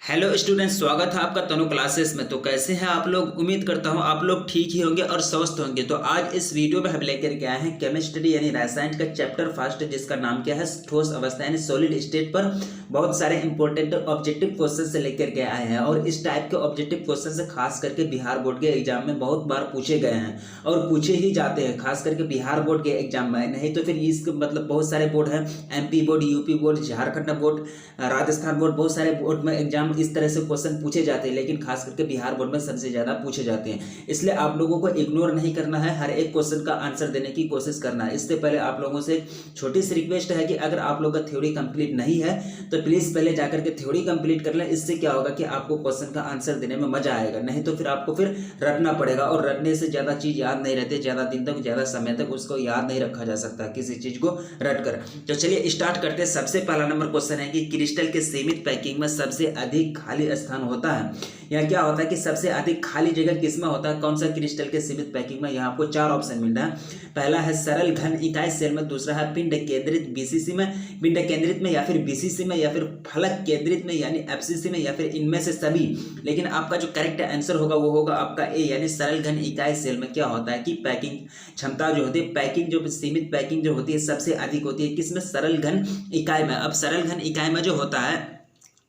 Hello students, स्वागत है आपका तनु क्लासेस में। तो कैसे हैं आप लोग? उम्मीद करता हूं आप लोग ठीक ही होंगे और स्वस्थ होंगे। तो आज इस वीडियो में हम लेकर के आए हैं केमिस्ट्री यानी रसायन का चैप्टर फर्स्ट, जिसका नाम क्या है ठोस अवस्था यानी सॉलिड स्टेट पर बहुत सारे इंपॉर्टेंट ऑब्जेक्टिव क्वेश्चन से लेकर के आए हैं। और इस टाइप के ऑब्जेक्टिव क्वेश्चन से खास करके बिहार बोर्ड के एग्जाम में बहुत बार पूछे गए हैं और पूछे ही जाते हैं, खास करके बिहार बोर्ड के एग्जाम में। नहीं तो फिर इस मतलब बहुत सारे बोर्ड हैं, MP board, UP board, Jharkhand board, Rajasthan board, बहुत सारे बोर्ड में एग्जाम इस तरह से क्वेश्चन पूछे जाते हैं, लेकिन खास करके बिहार बोर्ड में सबसे ज्यादा पूछे जाते हैं। इसलिए आप लोगों को इग्नोर नहीं करना है, हर एक क्वेश्चन का आंसर देने की कोशिश करना है। इससे पहले आप लोगों से छोटी सी रिक्वेस्ट है कि अगर आप लोगों का थ्योरी कंप्लीट नहीं है तो प्लीज पहले जाकर के थ्योरी कंप्लीट कर लें। इससे क्या होगा कि आपको क्वेश्चन का आंसर देने में मजा आएगा, नहीं तो फिर आपको फिर रटना पड़ेगा और रटने से ज्यादा चीज याद नहीं रहती, ज्यादा दिन तक ज्यादा समय तक उसको याद नहीं रखा जा सकता किसी चीज को रट कर। तो चलिए स्टार्ट करते हैं। सबसे पहला नंबर क्वेश्चन है कि क्रिस्टल के सीमित पैकिंग में सबसे अधिक खाली स्थान होता है। यहाँ क्या होता है कि सबसे अधिक खाली जगह किसमें होता है? कौन सा क्रिस्टल के सीमित पैकिंग में? यहाँ आपको चार ऑप्शन मिल रहा है। पहला है सरल घन इकाई सेल में, दूसरा है पिंड केंद्रित बीसीसी में, पिंड केंद्रित में या फिर बीसीसी में, या फिर फलक केंद्रित में यानी एफसीसी में, या फिर इनमें से सभी। लेकिन आपका जो करेक्ट आंसर होगा वो होगा आपका ए यानी सरल घन इकाई सेल में। क्या होता है कि पैकिंग क्षमता जो होती है, पैकिंग जो सीमित पैकिंग जो होती है सबसे अधिक होती है किसमें? सरल घन इकाई में। अब सरल घन इकाई में जो होता है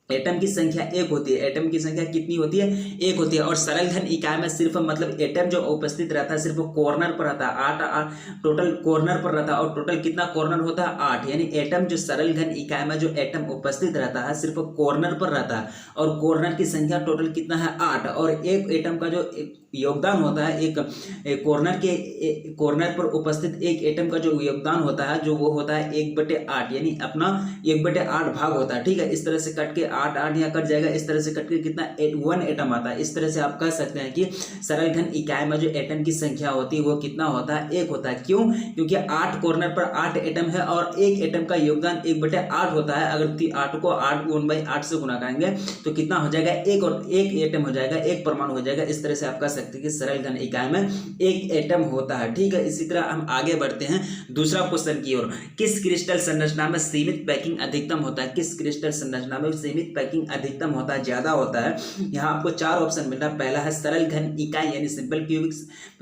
एटम की संख्या एक होती है। एटम की संख्या कितनी होती है? एक होती है। और सरल घन इकाई में सिर्फ मतलब एटम जो उपस्थित रहता है सिर्फ कॉर्नर पर रहता है। आठ टोटल कॉर्नर पर रहता है। और टोटल कितना कॉर्नर होता है? 8। यानी एटम जो सरल घन इकाई में जो एटम उपस्थित रहता है सिर्फ कॉर्नर पर रहता है और कॉर्नर की संख्या टोटल कितना है? 8। और एक एटम का जो योगदान होता है, एक कॉर्नर पर उपस्थित एक एटम का जो योगदान होता है जो वो होता है 1/8, यानी अपना 1/8 भाग होता है। ठीक है, इस तरह से कट के 8 यहाँ कट जाएगा, इस तरह से कट के कितना 1 एटम आता है। इस तरह से आप कह सकते हैं कि सरल घन इकाई में जो एटम की संख्या होती है वो कितना होता है? 1 होता है। क्यों? क्योंकि 8 कॉर्नर पर 8 एटम है और एक एटम का योगदान 1/8 होता है। अगर 8 को 8 से गुना करेंगे तो कितना हो जाएगा? एक एटम हो जाएगा, एक परमाणु हो जाएगा। इस तरह से आप कह सकते हैं कि सरल घन इकाई में एक एटम होता है। ठीक है, इसी तरह हम आगे बढ़ते हैं दूसरा क्वेश्चन की ओर। किस क्रिस्टल संरचना में सीमित पैकिंग अधिकतम होता है? किस क्रिस्टल संरचना में सीमित पैकिंग अधिकतम होता है, ज्यादा होता है? यहाँ आपको चार ऑप्शन मिल रहा है। पहला है सरल घन इकाई यानी सिंपल क्यूबिक,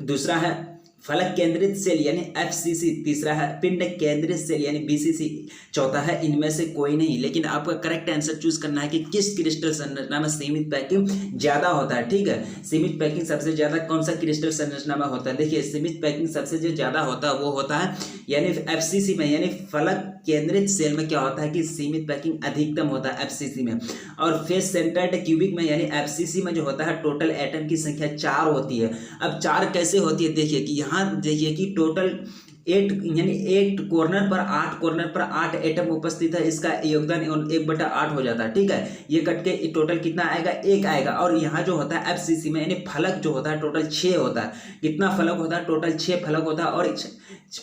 दूसरा है फलक केंद्रित सेल यानी एफसीसी, तीसरा है पिंड केंद्रित सेल यानी बीसीसी, चौथा है इनमें से कोई नहीं। लेकिन आपका करेक्ट आंसर चूज करना है कि किस क्रिस्टल संरचना में सीमित पैकिंग ज्यादा होता है। ठीक है, सीमित पैकिंग सबसे ज्यादा कौन सा क्रिस्टल संरचना में होता है? देखिए, सीमित पैकिंग सबसे जो ज्यादा होता है वो होता है यानी एफसीसी में, यानी फलक केंद्रित सेल में क्या होता है कि सीमित पैकिंग अधिकतम होता है एफसीसी में। और फेस सेंटर्ड क्यूबिक में यानी एफसीसी में जो होता है टोटल एटम की संख्या 4 होती है। अब 4 कैसे होती है? देखिए कि यहाँ देखिए कि टोटल 8 यानी 8 कॉर्नर पर 8 एटम उपस्थित है, इसका योगदान 1/8 हो जाता है। ठीक है, ये कट के टोटल कितना आएगा? 1 आएगा। और यहाँ जो होता है एफसीसी में यानी फलक जो होता है टोटल 6 होता है। कितना फलक होता है? टोटल 6 फलक होता है। और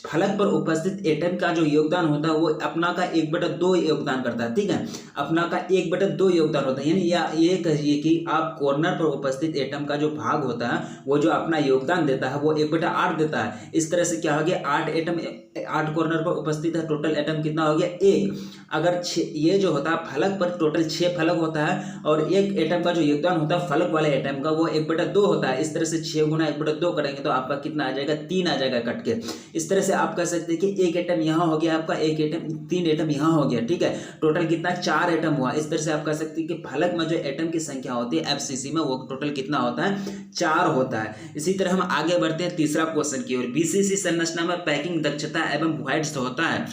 फलक पर उपस्थित एटम का जो योगदान होता है वो अपना का 1/2 योगदान करता है। ठीक है, अपना का 1/2 योगदान होता है। यानी ये कहिए कि आप कॉर्नर पर उपस्थित एटम का जो भाग होता है वो जो अपना योगदान देता है वो 1/8 देता है। इस तरह से क्या हो गया? 8 एटम 8 कॉर्नर पर उपस्थित है, टोटल एटम कितना हो गया? 1। अगर ये जो होता है फलक पर टोटल 6 फलक होता है और एक एटम का जो योगदान होता है फलक वाले एटम का वो 1/2 होता है। इस तरह से 6 गुना 1/2 करेंगे तो आपका कितना आ जाएगा? 3 आ जाएगा कट के। इस तरह से आप कह सकते हैं कि एक एटम यहाँ हो गया आपका, एक एटम 3 एटम यहाँ हो गया। ठीक है, टोटल कितना? 4 एटम हुआ। इस तरह से आप कह सकते हैं कि फलक में जो एटम की संख्या होती है एफसीसी में वो टोटल कितना होता है? 4 होता है। इसी तरह हम आगे बढ़ते हैं तीसरा क्वेश्चन की ओर। बीसीसी संरचना में पैकिंग दक्षता एवं वॉइड्स होता है।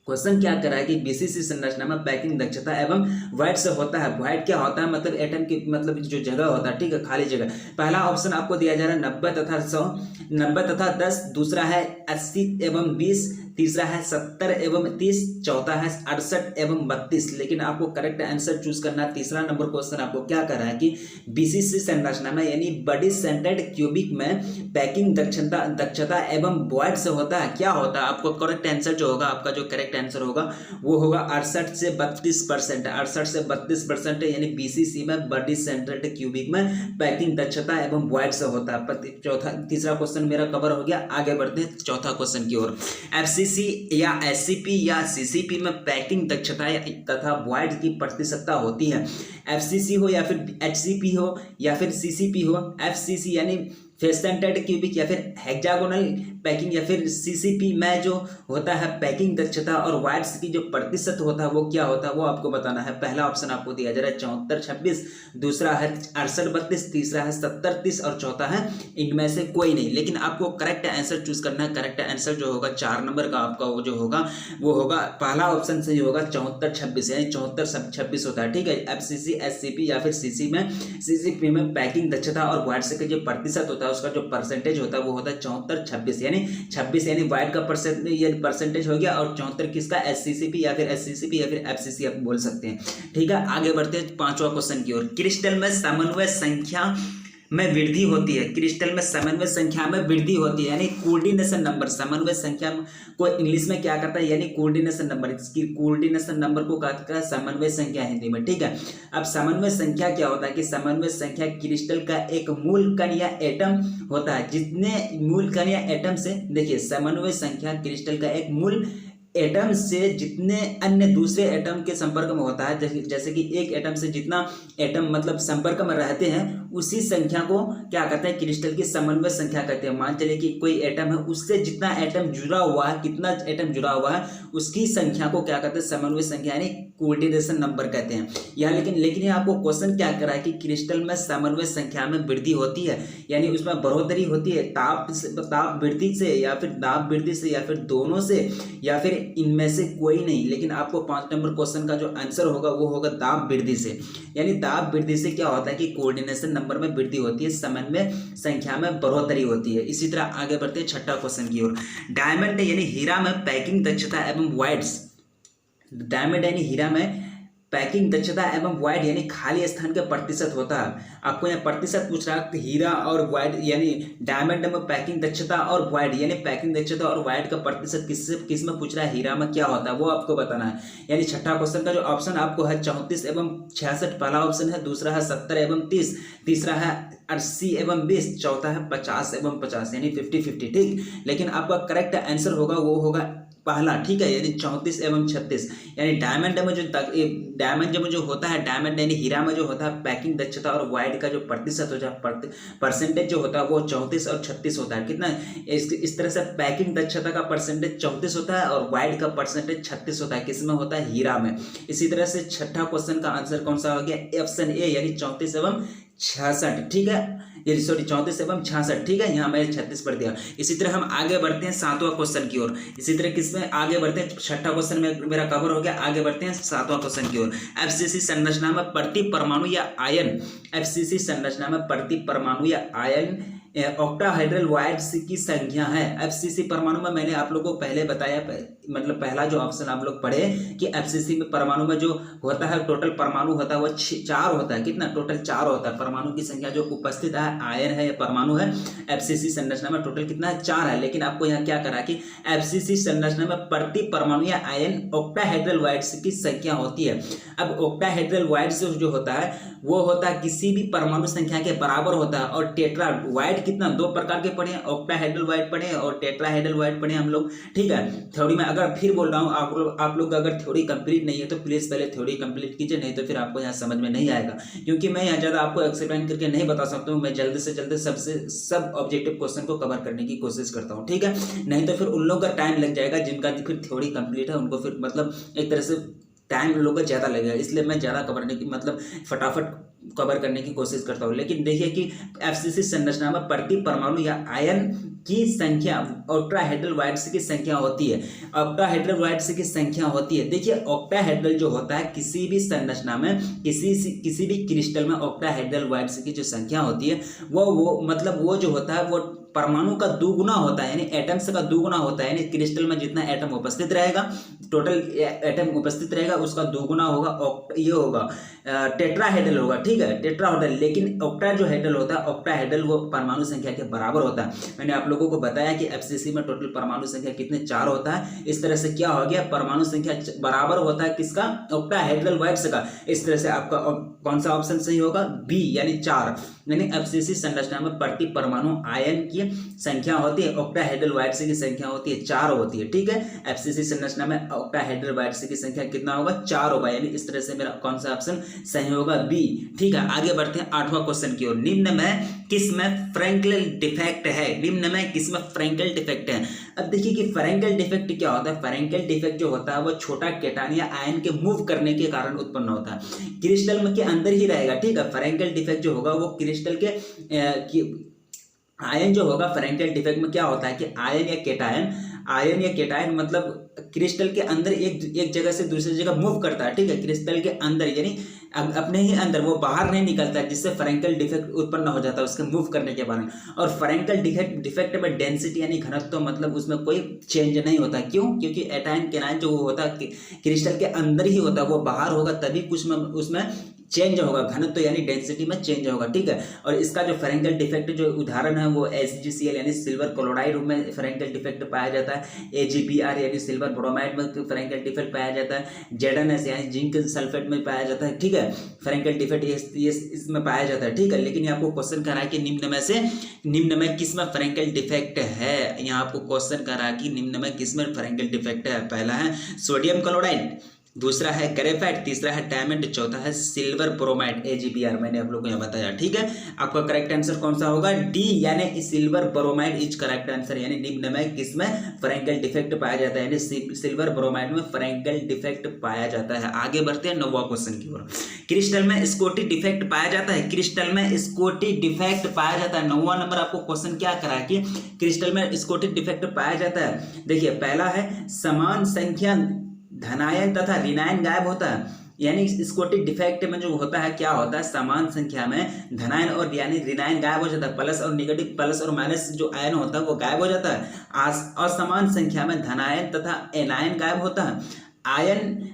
क्वेश्चन क्या कर रहा है कि बीसीसी संरचना में पैकिंग दक्षता एवं वॉइड से होता है। वॉइड क्या होता है? मतलब एटम की मतलब जो जगह होता है। ठीक है, खाली जगह। पहला ऑप्शन आपको दिया जा रहा है 90 तथा 100, 90 तथा 10, दूसरा है 80 एवं 20, तीसरा है 70 एवं 30, चौथा है 68 एवं 32। लेकिन आपको करेक्ट आंसर चूज करना है। तीसरा नंबर क्वेश्चन आपको क्या कर रहा है कि बीसीसी संरचना में यानी बॉडी सेंटर्ड क्यूबिक में पैकिंग दक्षता एवं वॉइड से होता है। क्या होता है? आपको करेक्ट आंसर जो होगा, आपका जो करेक्ट आंसर होगा वो होगा 68 से 32%। 68 से 32% यानी बीसीसी में बॉडी सेंटर्ड क्यूबिक में पैकिंग दक्षता एवं वॉइड से होता है। तीसरा क्वेश्चन मेरा कवर हो गया। आगे बढ़ते हैं चौथा क्वेश्चन की ओर। एफसीसी एफसीसी या एससीपी या सीसीपी में पैकिंग दक्षता तथा वॉइड की प्रतिशतता होती है। एफसीसी हो या फिर एचसीपी हो या फिर सीसीपी हो, एफसीसी यानी फेस सेंटर्ड क्यूबिक या फिर हेक्सागोनल पैकिंग या फिर सीसीपी में जो होता है पैकिंग दक्षता और वाइड्स की जो प्रतिशत होता है वो क्या होता है वो आपको बताना है। पहला ऑप्शन आपको दिया जा रहा है 74-26, दूसरा है 68-32, तीसरा है 70-30 और चौथा है इनमें से कोई नहीं। लेकिन आपको करेक्ट आंसर चूज करना है। करेक्ट आंसर जो होगा 4 नंबर का आपका वो जो होगा वो होगा पहला ऑप्शन सही होगा 74-26 यानी 74-26 होता है। ठीक है, एफसीसी एससीपी या फिर सीसीपी में पैकिंग दक्षता और वाइड्स का जो प्रतिशत होता है उसका जो परसेंटेज होता है वो होता है 74-26 यानी 26 यानी वाइड का परसेंटेज हो गया और 74 किसका एससीसीपी या फिर एससीसीपी या फिर एफसीसी आप बोल सकते हैं। ठीक है, आगे बढ़ते हैं 5वां क्वेश्चन की ओर। क्रिस्टल में समन्वय संख्या में वृद्धि होती है। क्रिस्टल में समन्वय संख्या में वृद्धि होती है यानी कोऑर्डिनेशन नंबर। समन्वय संख्या को इंग्लिश में क्या करता है यानी कोऑर्डिनेशन नंबर। इसकी कोऑर्डिनेशन नंबर को कहता है समन्वय संख्या हिंदी में। ठीक है, अब समन्वय संख्या क्या होता है कि समन्वय संख्या क्रिस्टल का एक मूल कण या एटम होता है। जितने मूल कण या एटम से, देखिए समन्वय संख्या क्रिस्टल का एक मूल एटम से जितने अन्य दूसरे एटम के संपर्क में होता है, जैसे कि एक एटम से जितना एटम मतलब संपर्क में रहते हैं उसी संख्या को क्या कहते हैं क्रिस्टल की समन्वय संख्या कहते हैं। मान चलिए कि कोई एटम है उससे जितना एटम जुड़ा हुआ है, कितना एटम जुड़ा हुआ है उसकी संख्या को क्या कहते हैं समन्वय संख्या यानी कोऑर्डिनेशन नंबर कहते हैं। यहाँ लेकिन ये आपको क्वेश्चन क्या करा है कि क्रिस्टल में समन्वय संख्या में वृद्धि होती है यानी उसमें बढ़ोतरी होती है ताप वृद्धि से या फिर दाब वृद्धि से या फिर दोनों से या फिर इनमें से कोई नहीं। लेकिन आपको 5 नंबर क्वेश्चन का जो आंसर होगा वो होगा दाब वृद्धि से। यानी दाब वृद्धि से क्या होता है कि कोऑर्डिनेशन नंबर में वृद्धि होती है, समन्वय संख्या में बढ़ोतरी होती है। इसी तरह आगे बढ़ते हैं 6ठा क्वेश्चन की ओर। डायमंड यानी हीरा में पैकिंग दक्षता एवं वाइड्स। डायमंड यानी हीरा में पैकिंग दक्षता एवं वाइड यानी खाली स्थान के प्रतिशत होता है। आपको यहाँ प्रतिशत पूछ रहा है कि हीरा और वाइड यानी डायमंड में पैकिंग दक्षता और वाइड यानी पैकिंग दक्षता और वाइड का प्रतिशत किस में पूछ रहा है, हीरा में क्या होता है वो आपको बताना है। यानी 6ठा क्वेश्चन का जो ऑप्शन आपको है 34 एवं 66 पहला ऑप्शन है, दूसरा है 70 एवं 30, तीसरा है 80 एवं 20, चौथा है 50 एवं 50 यानी 50-50। ठीक, लेकिन आपका करेक्ट आंसर होगा वो होगा पहला। ठीक है, यानी 34 एवं 36 यानी डायमंड में जो होता है डायमंड यानी हीरा में जो होता है पैकिंग दक्षता और वाइड का जो प्रतिशत होता है परसेंटेज जो होता है वो 34 और 36 होता है। कितना इस तरह से पैकिंग दक्षता का परसेंटेज 34 होता है और वाइड का परसेंटेज 36 होता है। किसमें होता है, हीरा में। इसी तरह से 6ठा क्वेश्चन का आंसर कौन सा हो गया, ऑप्शन ए यानी 34 एवं 66। ठीक है, ये सॉरी 34 एवं 66। ठीक है, यहाँ मैंने 36 पढ़ दिया। इसी तरह हम आगे बढ़ते हैं 7वां क्वेश्चन की ओर। इसी तरह किसमें आगे बढ़ते हैं, 6ठा क्वेश्चन में मेरा कवर हो गया। आगे बढ़ते हैं 7वां क्वेश्चन की ओर। एफसीसी संरचना में प्रति परमाणु या आयन, एफसीसी संरचना में प्रति परमाणु या आयन ऑक्टाहेड्रल वाइड्स की संख्या है। एफसीसी परमाणु में मैंने आप लोगों को पहले बताया, मतलब पहला जो ऑप्शन आप लोग पढ़े कि एफसीसी में परमाणु में जो होता है टोटल परमाणु होता है वो 4 होता है। कितना, टोटल 4 होता है। परमाणु की संख्या जो उपस्थित है आयन है या परमाणु है एफसीसी संरचना में टोटल कितना है, 4 है। लेकिन आपको यहाँ क्या करा कि एफसीसी संरचना में प्रति परमाणु या आयन ऑक्टाहेड्रल वाइड्स की संख्या होती है। अब ऑक्टाहेड्रल वाइड्स जो होता है वो होता है किसी भी परमाणु संख्या के बराबर होता है। और टेट्रा वाइड कितना, 2 प्रकार के पढ़े, ऑक्टाहेड्रल वाइड पढ़े और टेट्राहेड्रल वाइड पढ़े हम लोग। ठीक है, थ्योरी में अगर फिर बोल रहा हूँ आप लोग अगर थ्योरी कंप्लीट नहीं है तो प्लीज पहले थ्योरी कंप्लीट कीजिए, नहीं तो फिर आपको यहाँ समझ में नहीं आएगा। क्योंकि मैं यहाँ ज्यादा आपको एक्सप्लेन करके नहीं बता सकता हूँ, मैं जल्दी से जल्दी सब ऑब्जेक्टिव क्वेश्चन को कवर करने की कोशिश करता हूँ। ठीक है, नहीं तो फिर उन लोगों का टाइम लग जाएगा जिनका फिर थ्योरी कंप्लीट है, उनको फिर मतलब एक तरह से टाइम उन लोगों का ज़्यादा लगेगा। इसलिए मैं ज़्यादा कवर की मतलब फटाफट कवर करने की कोशिश करता हूँ। लेकिन देखिए कि एफसीसी संरचना में प्रति परमाणु या आयन की संख्या ऑक्टाहेड्रल वाइड्स की संख्या होती है। ऑक्टाहेड्रल वाइड्स की संख्या होती है। देखिए ऑक्टाहेड्रल जो होता है किसी भी संरचना में किसी भी क्रिस्टल में ऑक्टाहेड्रल वाइड्स की जो संख्या होती है वो मतलब वो जो होता है वो परमाणु का दुगुना होता है, यानी एटम्स का दुगुना होता है। यानी क्रिस्टल में जितना एटम उपस्थित रहेगा, टोटल एटम उपस्थित रहेगा उसका दुगुना होगा, ये होगा टेट्राहेड्रल होगा। ठीक है, टेट्राहेड्रल। लेकिन ऑक्टाहेड्रल होता है, ऑक्टाहेड्रल वो परमाणु संख्या के बराबर होता है। मैंने आप लोगों को बताया कि एफसीसी में टोटल परमाणु संख्या कितने, 4 होता है। इस तरह से क्या हो गया, परमाणु संख्या बराबर होता है किसका, ऑक्टाहेड्रल वाइड्स का। इस तरह से आपका कौन सा ऑप्शन सही होगा, बी यानी 4। यानी एफसीसी संरचना में प्रति परमाणु आयन की की संख्या होती है, ऑक्टाहेड्रल वाइट्स की संख्या होती है 4 होती है, ठीक है। एफसीसी संरचना में ऑक्टाहेड्रल वाइट्स की संख्या कितना होगा, 4 होगा, यानी इस तरह से मेरा कौन सा ऑप्शन सही होगा, बी, ठीक है। आगे बढ़ते हैं 8वां क्वेश्चन की ओर। निम्न में किस में फ्रैंकल डिफेक्ट है, निम्न में किस में फ्रैंकल डिफेक्ट है। अब देखिए कि फ्रैंकल डिफेक्ट क्या होता है। फ्रैंकल डिफेक्ट जो होता है वो छोटा केटायन या आयन के मूव करने के कारण उत्पन्न होता है, क्रिस्टल में के अंदर ही रहेगा, ठीक है। फ्रैंकल डिफेक्ट जो होगा वो क्रिस्टल के आयन जो होगा, फ्रैंकल डिफेक्ट में क्या होता है कि आयन या केटायन मतलब क्रिस्टल के अंदर एक जगह से दूसरी जगह मूव करता है, ठीक है। क्रिस्टल के अंदर यानी अपने ही अंदर, वो बाहर नहीं निकलता है, जिससे फ्रैंकल डिफेक्ट उत्पन्न हो जाता है उसके मूव करने के कारण। और फ्रैंकल डिफेक्ट में डेंसिटी यानी घनत्व तो मतलब उसमें कोई चेंज नहीं होता। क्यों? क्योंकि एटायन केनायन जो होता है क्रिस्टल के अंदर ही होता है, वो बाहर होगा तभी कुछ में उसमें चेंज होगा, घनत्व यानी डेंसिटी में चेंज होगा, ठीक है। और इसका जो फ्रैंकल डिफेक्ट जो उदाहरण है वो SgCl यानी सिल्वर क्लोराइड में फ्रैंकल डिफेक्ट पाया जाता है, AgBr यानी सिल्वर ब्रोमाइड में फ्रैंकल डिफेक्ट पाया जाता है, ZnS यानी जिंक सल्फेट में पाया जाता है, ठीक है। फ्रैंकल डिफेक्ट ये इसमें पाया जाता है, ठीक है। लेकिन यहाँ आपको क्वेश्चन कर रहा है कि निम्न में किस में फ्रैंकल डिफेक्ट है। यहाँ आपको क्वेश्चन कर रहा है कि निम्न में किस में फ्रैंकल डिफेक्ट है। पहला है सोडियम क्लोराइड, दूसरा है ग्रेफाइट, तीसरा है डायमंड, चौथा है सिल्वर ब्रोमाइड AgBr। मैंने आप लोगों को यह बताया, ठीक है। आपका करेक्ट आंसर कौन सा होगा, डी यानी silver bromide is correct answer. यानी निम्न में किसमें फ्रैंकल डिफेक्ट पाया जाता है, यानी सिल्वर ब्रोमाइड में फ्रैंकल डिफेक्ट पाया जाता है। आगे बढ़ते हैं 9वां क्वेश्चन की ओर। क्रिस्टल में स्कोटी डिफेक्ट पाया जाता है, क्रिस्टल में स्कोटी डिफेक्ट पाया जाता है। 9वां नंबर आपको क्वेश्चन क्या करा कि क्रिस्टल में स्कोटी डिफेक्ट पाया जाता है। देखिए पहला है समान संख्या धनायन तथा ऋणायन गायब होता है, यानी स्कोटी डिफेक्ट में जो होता है क्या होता है, समान संख्या में धनायन और यानी ऋणायन गायब हो जाता है, प्लस और नेगेटिव, प्लस और माइनस जो आयन होता है वो गायब हो जाता है। असमान संख्या में धनायन तथा एनायन गायब होता है। आयन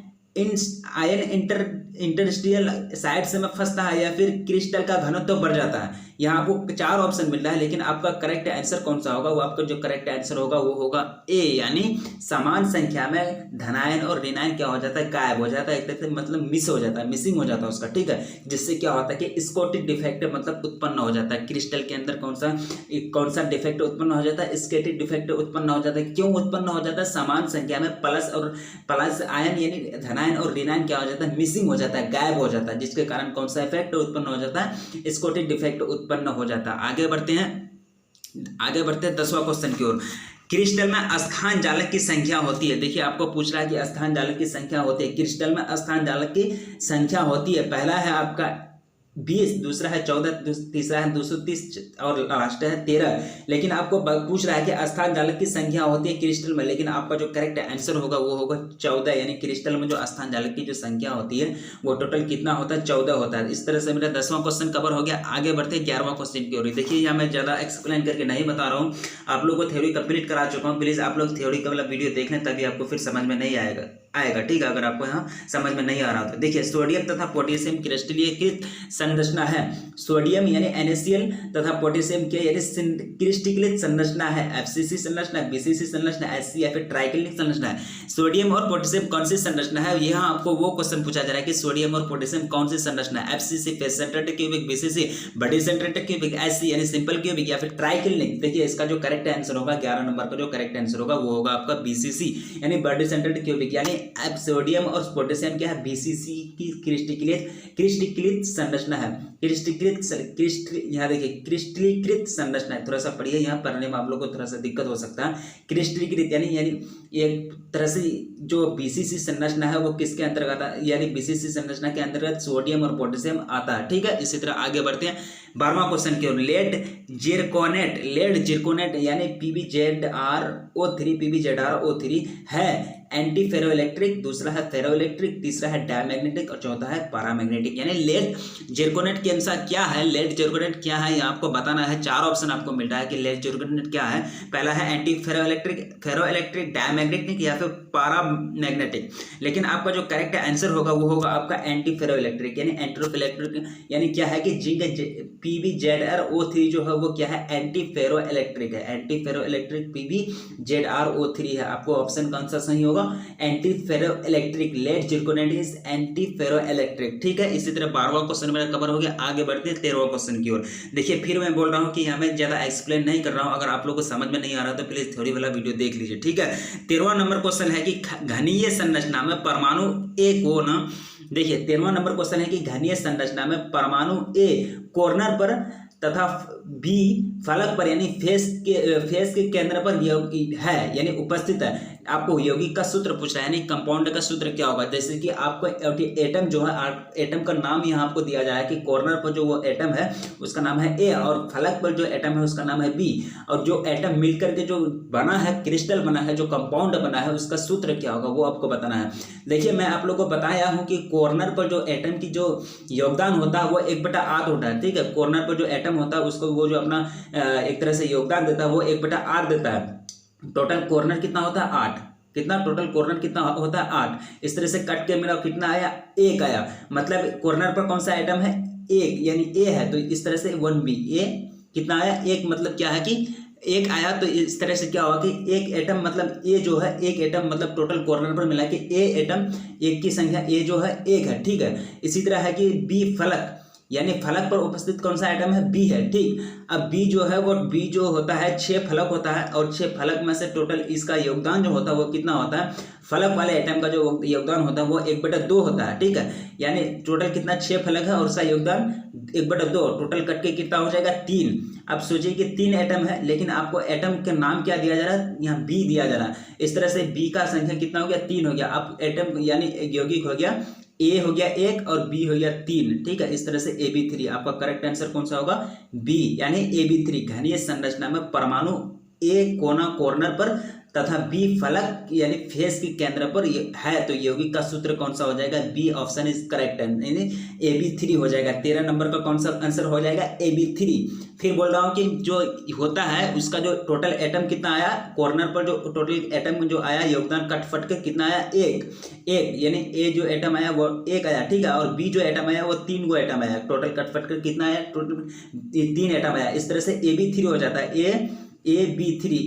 इंटरस्टियल साइड से में फंसता है या फिर क्रिस्टल का घनत्व बढ़ जाता है। यहाँ आपको 4 ऑप्शन मिल रहा है, लेकिन आपका करेक्ट आंसर कौन सा होगा, वो आपका जो करेक्ट आंसर होगा वो होगा ए, यानी समान संख्या में धनायन और ऋणायन क्या हो जाता है, गायब हो जाता है, एक तरह से मतलब मिस हो जाता है, मिसिंग हो जाता है उसका, ठीक है। जिससे क्या होता है कि स्कोटिक डिफेक्ट मतलब उत्पन्न हो जाता है। क्रिस्टल के अंदर कौन सा डिफेक्ट उत्पन्न हो जाता है, स्कोटिक डिफेक्ट उत्पन्न हो जाता है। क्यों उत्पन्न हो जाता है, समान संख्या में प्लस आयन यानी धनायन और ऋणायन क्या हो जाता है, मिसिंग हो जाता है, गायब हो जाता है, जिसके कारण कौन सा इफेक्ट उत्पन्न हो जाता है, स्कोटिक डिफेक्ट उत्पन्न हो जाता है। आगे बढ़ते हैं 10वां क्वेश्चन की ओर। क्रिस्टल में स्थान जालक की संख्या होती है। देखिए आपको पूछ रहा है कि स्थान जालक की संख्या होती है, क्रिस्टल में स्थान जालक की संख्या होती है। पहला है आपका 20, दूसरा है 14, तीसरा है 230 और लास्ट है 13। लेकिन आपको पूछ रहा है कि स्थान जालक की संख्या होती है क्रिस्टल में, लेकिन आपका जो करेक्ट आंसर होगा वो होगा 14, यानी क्रिस्टल में जो स्थान जालक की जो संख्या होती है वो टोटल कितना होता है, 14 होता है। इस तरह से मेरा 10वां क्वेश्चन कवर हो गया। आगे बढ़ते हैं 11वां क्वेश्चन की ओर। देखिए यहाँ मैं ज़्यादा एक्सप्लेन करके नहीं बता रहा हूँ, आप लोगों को थ्योरी कंप्लीट करा चुका हूँ। प्लीज़ आप लोग थ्योरी का वाला वीडियो देख लें, तभी आपको फिर समझ में नहीं आएगा, ठीक है। अगर आपको यहाँ समझ में नहीं आ रहा तो देखिए सोडियम तथा पोटेशियम क्रिस्टलीकृत संरचना है। सोडियम यानी NaCl तथा पोटेशियम के यानी क्रिस्टलीकृत संरचना है। FCC संरचना, BCC संरचना, SC या फिर ट्राइक्लिक संरचना है। सोडियम और पोटेशियम कौन सी संरचना है, यहाँ आपको वो क्वेश्चन पूछा जा रहा है कि सोडियम और पोटेशियम कौन सी संरचना है। FCC फेस सेंट्रेटेड क्यूबिक, BCC बड़ी सेंट्रेटेड क्यूबिक, SC यानी सिंपल क्यूबिक या फिर ट्राइक्लिक। देखिए इसका जो करेक्ट आंसर होगा 11 नंबर का जो करेक्ट आंसर होगा वो होगा आपका BCC यानी बड़ी सेंट्रेटेड क्यूबिक। यानी अब सोडियम और पोटेशियम क्या है, BCC की क्रिस्टलीकृत संरचना है। यहाँ देखिए क्रिस्टलीकृत संरचना है, थोड़ा सा पढ़िए, यहाँ पढ़ने में आप लोग को थोड़ा सा दिक्कत हो सकता है। क्रिस्टलीकृत यानी एक तरह से जो BCC संरचना है वो किसके अंतर्गत है, यानी BCC संरचना के अंतर्गत सोडियम और पोटेशियम आता है, ठीक है। इसी तरह आगे बढ़ते हैं 12वां क्वेश्चन की ओर। लेड जिरकोनेट यानी PbZrO3 है एंटी फेरोइलेक्ट्रिक, दूसरा है फेरोइलेक्ट्रिक, तीसरा है डायमैग्नेटिक और चौथा है पैरामैग्नेटिक। यानी लेड जिरकोनेट के अनुसार क्या है, लेड जिरकोनेट क्या है, ये आपको बताना है। 4 ऑप्शन आपको मिल रहा है कि लेड जिरकोनेट क्या है। पहला है एंटी फेरोइलेक्ट्रिक, डायमैग्नेटिक या फिर पैरामैग्नेटिक। लेकिन आपका जो करेक्ट आंसर होगा वो होगा आपका एंटी फेरोइलेक्ट्रिक यानी एंटीफेरोइलेक्ट्रिक। यानी क्या है कि जिंक PbZrO3 जो है वो क्या है, एंटी फेरोइलेक्ट्रिक है, एंटी फेरोइलेक्ट्रिक PbZrO3 है। आपको ऑप्शन कौन सा सही होगा, होगा anti ferroelectric, lead zirconate is anti ferroelectric. ठीक है, इसी तरह 12वां क्वेश्चन मेरा कवर हो गया। आगे बढ़ते हैं 13वां क्वेश्चन की ओर। देखिए फिर मैं बोल रहा हूँ कि यहाँ मैं ज्यादा एक्सप्लेन नहीं कर रहा हूँ, अगर आप लोग को समझ में नहीं आ रहा तो प्लीज थ्योरी वाला वीडियो देख लीजिए। ठीक है, 13वां नंबर क्वेश्चन है कि घनीय संरचना में परमाणु ए को ना, देखिए 13वां नंबर क्वेश्चन है कि घनीय संरचना में परमाणु ए कॉर्नर पर तथा बी फलक पर यानी फेस के केंद्र पर है यानी उपस्थित है। आपको यौगिक का सूत्र पूछ रहा है, यानी कंपाउंड का सूत्र क्या होगा। जैसे कि आपको एटम जो है, एटम का नाम यहाँ आपको दिया जा रहा है कि कॉर्नर पर जो वो एटम है उसका नाम है ए, और फलक पर जो एटम है उसका नाम है बी, और जो एटम मिलकर के जो बना है, क्रिस्टल बना है, जो कंपाउंड बना है, उसका सूत्र क्या होगा वो आपको बताना है। देखिए मैं आप लोगों को बताया हूँ कि कॉर्नर पर जो एटम की जो योगदान होता है वो 1/8 होता है। ठीक है, कॉर्नर पर जो एटम होता है उसको वो जो अपना एक तरह से योगदान देता है वो 1/8 देता है। टोटल कॉर्नर कितना होता है 8, कितना टोटल कॉर्नर कितना होता है 8। इस तरह से कट के मेरा कितना आया 1 आया, मतलब कॉर्नर पर कौन सा आइटम है 1 यानी ए है, तो इस तरह से 1b ए कितना आया 1, मतलब क्या है कि 1 आया। तो इस तरह से क्या होगा कि एक एटम मतलब ए जो है, एक एटम मतलब टोटल कॉर्नर पर मिला के ए एटम, एक की संख्या ए जो है 1 है। ठीक है, इसी तरह है कि बी फलक यानी फलक पर उपस्थित कौन सा आइटम है बी है। ठीक, अब बी जो है वो बी जो होता है 6 फलक होता है, और 6 फलक में से टोटल इसका योगदान जो होता है वो कितना होता है, फलक वाले आइटम का जो योगदान होता है वो 1/2 होता है। ठीक है, यानी टोटल कितना 6 फलक है और उसका योगदान 1/2, टोटल कट के कितना हो जाएगा 3। अब सोचिए कि 3 एटम है, लेकिन आपको एटम का नाम क्या दिया जा रहा है, यहाँ बी दिया जा रहा है। इस तरह से बी का संख्या कितना हो गया 3 हो गया। अब एटम यानी यौगिक हो गया ए हो गया 1 और बी हो गया 3। ठीक है, इस तरह से AB3 आपका करेक्ट आंसर कौन सा होगा बी, यानी AB3 घनीय संरचना में परमाणु ए कोना कॉर्नर पर तथा बी फलक यानी फेस के केंद्र पर है, तो यौगिक का सूत्र कौन सा हो जाएगा बी, ऑप्शन इज करेक्ट, यानी AB3 हो जाएगा। 13 नंबर का कौन सा आंसर हो जाएगा AB3। फिर बोल रहा हूँ कि जो होता है उसका जो टोटल एटम कितना आया, कॉर्नर पर जो टोटल एटम जो आया योगदान कट फट के कितना आया 1 यानी ए जो एटम आया वो 1 आया। ठीक है, और बी जो एटम आया वो 3 गो एटम आया, टोटल कट फट कर कितना आया टोटल 3 एटम आया। इस तरह से AB3 हो जाता है AB3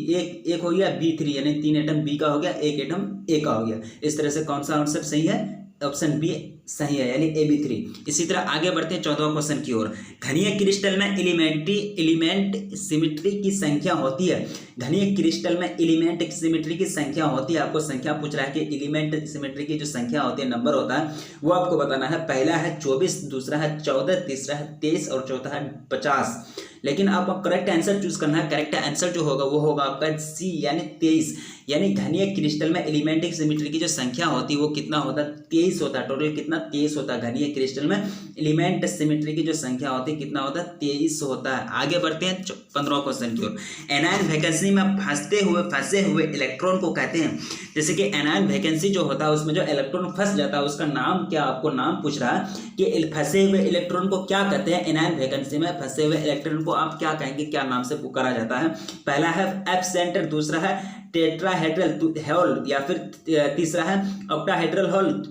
एक हो गया B3 यानी 3 एटम बी का हो गया, 1 एटम ए का हो गया। इस तरह से कौन सा आंसर सही है, ऑप्शन बी सही है यानी AB3। इसी तरह आगे बढ़ते हैं 14वां क्वेश्चन की ओर। घनीय क्रिस्टल में एलिमेंट सिमेट्री की संख्या होती है। घनीय क्रिस्टल में एलिमेंट सिमेट्री की संख्या होती है। आपको संख्या पूछ रहा है कि एलिमेंट सिमेट्री की जो संख्या होती है, नंबर होता है, वो आपको बताना है। पहला है 24, दूसरा है 14, तीसरा है 23 और चौथा है 50। लेकिन आपको करेक्ट आंसर चूज करना है। करेक्ट आंसर जो होगा वो होगा आपका सी यानी 23। यानी घनीय क्रिस्टल में एलिमेंटिक सिमेट्री की जो संख्या होती है वो कितना होता है 23 होता है। टोटल कितना 23 होता है। घनीय क्रिस्टल में एलिमेंट सिमेट्री की जो संख्या होती है कितना होता है 23 होता है। आगे बढ़ते हैं 15वां क्वेश्चन की ओर। एनायन वैकेंसी में फंसे हुए इलेक्ट्रॉन को कहते हैं। जैसे कि एनायन वैकेंसी जो होता है उसमें जो इलेक्ट्रॉन फंस जाता है उसका नाम क्या, आपको नाम पूछ रहा है कि फंसे हुए इलेक्ट्रॉन को क्या कहते हैं। एनायन वैकेंसी में फंसे हुए इलेक्ट्रॉन को आप क्या कहेंगे, क्या नाम से पुकारा जाता है। पहला है एफ सेंटर, दूसरा है टेट्राहेड्रल होल, या फिर तीसरा है ऑक्टाहेड्रल होल,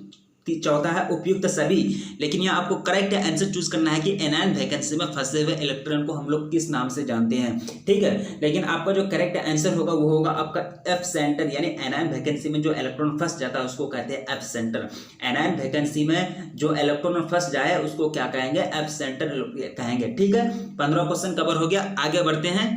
चौथा है उपयुक्त सभी। लेकिन यहाँ आपको करेक्ट आंसर चूज करना है कि एनायन वैकेंसी में फंसे हुए इलेक्ट्रॉन को हम लोग किस नाम से जानते हैं। ठीक है, लेकिन आपका जो करेक्ट आंसर होगा वो होगा आपका एफ सेंटर, यानी एनायन वैकेंसी में जो इलेक्ट्रॉन फंस जाता है उसको कहते हैं एफ सेंटर। एनायन वैकेंसी में जो इलेक्ट्रॉन फंस जाए उसको क्या कहेंगे, एफ सेंटर कहेंगे। ठीक है, 15वां क्वेश्चन कवर हो गया। आगे बढ़ते हैं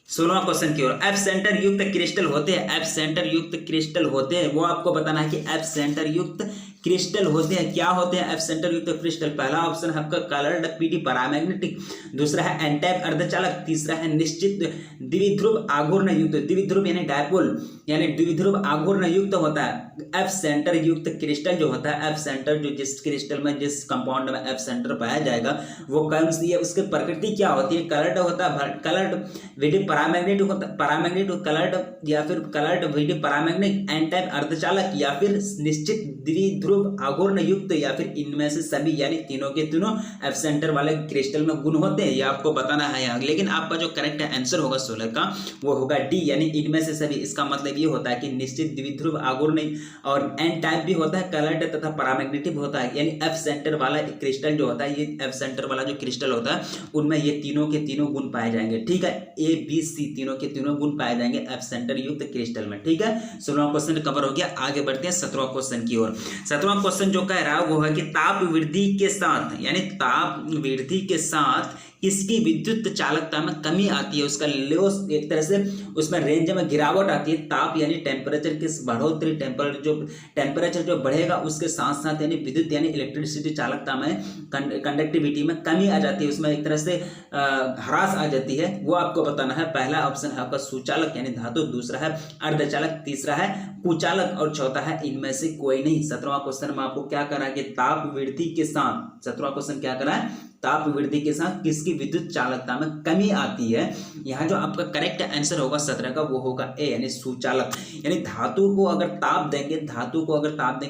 16वां क्वेश्चन की ओर। एफ सेंटर युक्त क्रिस्टल होते हैं। एफ सेंटर युक्त क्रिस्टल होते हैं, वो आपको बताना है कि एफ सेंटर युक्त क्रिस्टल होते हैं क्या होते हैं एफ सेंटर युक्त क्रिस्टल। पहला ऑप्शन है आपका कलर्ड पीडी पैरामैग्नेटिक, दूसरा है एन टाइप अर्धचालक, तीसरा है निश्चित द्विध्रुव आघूर्ण युक्त। द्विध्रुव यानी डायपोल यानी द्विध्रुव आघूर्ण युक्त होता है एफ सेंटर युक्त क्रिस्टल जो होता है। एफ सेंटर जो जिस क्रिस्टल में जिस कंपाउंड में एफ सेंटर पाया जाएगा वो कौन सी है, उसकी प्रकृति क्या होती है। कलर्ड होता है, कलर्ड विडी पैरामैग्नेटिक होता है, पैरामैग्नेटिक कलर्ड या फिर कलर्ड विडी पैरामैग्नेटिक, एन टाइप अर्धचालक या फिर निश्चित द्विध्रुव आघूर्ण युक्त, या फिर इनमें से सभी, यानी तीनों के तीनों एफ सेंटर वाले क्रिस्टल में गुण होते हैं। ये आपको बताना है यहाँ। लेकिन आपका जो करेक्ट आंसर होगा 16 का वो होगा डी, यानी इनमें से सभी। इसका मतलब ये होता है कि निश्चित द्विध्रुव आघूर्ण और एन टाइप भी होता है, कलर्ड तथा पैरामैग्नेटिक होता है। यानी एफ सेंटर वाला क्रिस्टल जो होता है, ये एफ सेंटर वाला जो क्रिस्टल होता है उनमें ये तीनों के तीनों गुण पाए जाएंगे। ठीक है, ए बी सी तीनों के तीनों गुण पाए जाएंगे एफ सेंटर युक्त क्रिस्टल में। ठीक है, 16वां क्वेश्चन कवर हो गया। आगे बढ़ते हैं 17वां क्वेश्चन की ओर। 17वां क्वेश्चन जो कह रहा है वो है कि ताप वृद्धि के साथ, यानी ताप वृद्धि के साथ किसकी विद्युत चालकता में कमी आती है, उसका लॉस, एक तरह से उसमें रेंज में गिरावट आती है। ताप यानी टेम्परेचर की बढ़ोतरी, टेम्परेचर जो बढ़ेगा उसके साथ साथ यानी विद्युत यानी इलेक्ट्रिसिटी चालकता में कंडक्टिविटी में कमी आ जाती है, उसमें एक तरह से ह्रास आ जाती है। वो आपको बताना है। पहला ऑप्शन है आपका सुचालक यानी धातु, दूसरा है अर्धचालक, तीसरा है कुचालक और चौथा है इनमें से कोई नहीं। 17वां क्वेश्चन में आपको क्या करा कि ताप वृद्धि के साथ, 17वां क्वेश्चन क्या करा है, ताप वृद्धि के साथ किसकी विद्युत चालकता में कमी आती है। यहाँ जो आपका करेक्ट आंसर होगा 17 का वो होगा ए यानी सुचालक। यानी धातु को अगर ताप देंगे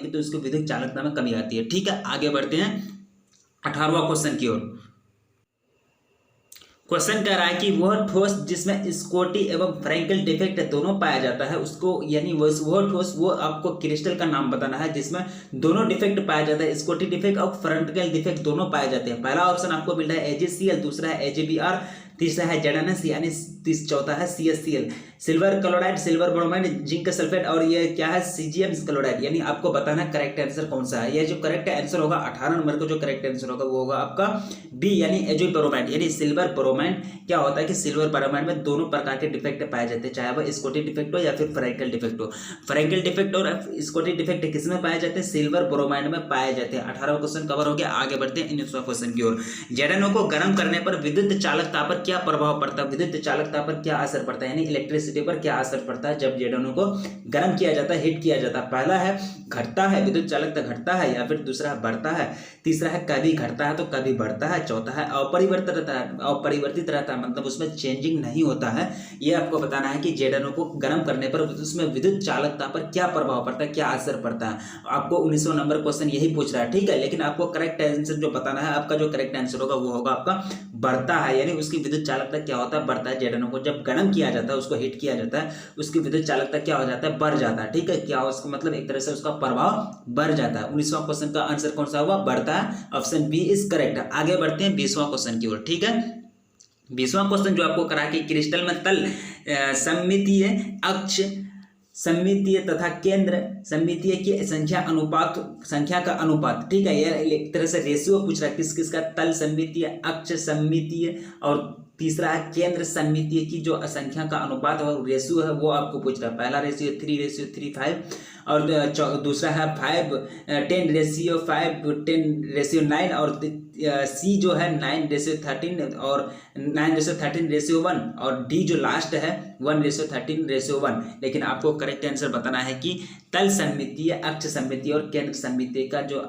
तो उसकी विद्युत चालकता में कमी आती है। ठीक है, आगे बढ़ते हैं 18वां क्वेश्चन की ओर। क्वेश्चन कह रहा है कि वह ठोस जिसमें स्कॉटी एवं फ्रैंकल डिफेक्ट दोनों पाया जाता है उसको, यानी वह ठोस, वो आपको क्रिस्टल का नाम बताना है जिसमें दोनों डिफेक्ट पाया जाता है, स्कॉटी डिफेक्ट और फ्रैंकल डिफेक्ट दोनों पाए जाते हैं। पहला ऑप्शन आपको मिल रहा है AgCl, दूसरा है AgBr, तीसरा है ZnS यानी चौथा है CsCl, silver chloride, silver bromide, zinc sulphate और ये क्या है CgM क्लोराइड। यानी आपको बताना है करेक्ट आंसर कौन सा है। ये जो करेक्ट आंसर होगा 18 नंबर का जो करेक्ट आंसर होगा वो होगा आपका बी यानी एजोब्रोमाइड। यानी सिल्वर ब्रोमाइड क्या होता है कि सिल्वर ब्रोमाइड में दोनों प्रकार के डिफेक्ट पाए जाते हैं, चाहे वह स्कॉटी डिफेक्ट हो या फिर फ्रैंकल डिफेक्ट हो। फ्रैंकल डिफेक्ट और स्कॉटी डिफेक्ट किसमें पाए जाते हैं, सिल्वर ब्रोमाइड में पाए जाते हैं। 18वां क्वेश्चन कवर हो गया। आगे बढ़ते हैं 19वां क्वेश्चन की ओर। ZnO को गर्म करने पर विद्युत चालकता पर क्या प्रभाव पड़ता है, विद्युत चालकता पर क्या असर पड़ता है, यानी इलेक्ट्रिसिटी पर क्या असर पड़ता है जब ZnO को गर्म किया जाता है, हीट किया जाता है। पहला है घटता है, विद्युत चालकता घटता है, या फिर दूसरा बढ़ता है, तीसरा है कभी घटता है तो कभी बढ़ता है, चौथा है अपरिवर्तित रहता है, मतलब उसमें चेंजिंग नहीं होता है। ये आपको बताना है कि ZnO को गर्म करने पर उसमें विद्युत चालकता पर क्या प्रभाव पड़ता है, क्या असर पड़ता है। आपको 19वां नंबर क्वेश्चन यही पूछ रहा है। ठीक है, लेकिन आपको करेक्ट आंसर जो बताना है, आपका जो करेक्ट आंसर होगा वो होगा आपका बढ़ता है। यानी उसकी विद्युत चालकता क्या होता है, बढ़ता है। ZnO को जब गर्म किया जाता है, उसको हीट किया जाता है, उसकी विद्युत चालकता क्या हो जाता है, बढ़ जाता है। ठीक है, क्या उसका मतलब एक तरह से उसका प्रभाव बढ़ जाता है। 19वां क्वेश्चन का आंसर कौन सा हुआ, बढ़ता है। Option B is correct. आगे बढ़ते हैं 20वां क्वेश्चन की ओर। ठीक है, 20वां क्वेश्चन जो आपको करा कि क्रिस्टल में तल सममितीय, अक्ष सममितीय तथा केंद्र सममितीय की संख्या का अनुपात। ठीक है, यह एक तरह से रेशियो पूछ रहा है किस किस का, तल सममितीय, अक्ष सममितीय और तीसरा है केंद्र सममितीय की जो संख्या का अनुपात और रेशियो है वो आपको पूछ रहा है। पहला रेशियो 3:3:5 और दूसरा है 5:10:5 और सी जो है 9:13 और 9:13:1 और डी जो लास्ट है 1:13:1। लेकिन आपको करेक्ट आंसर बताना है कि तल सममितीय, अक्ष सममितीय और केंद्र सममितीय का जो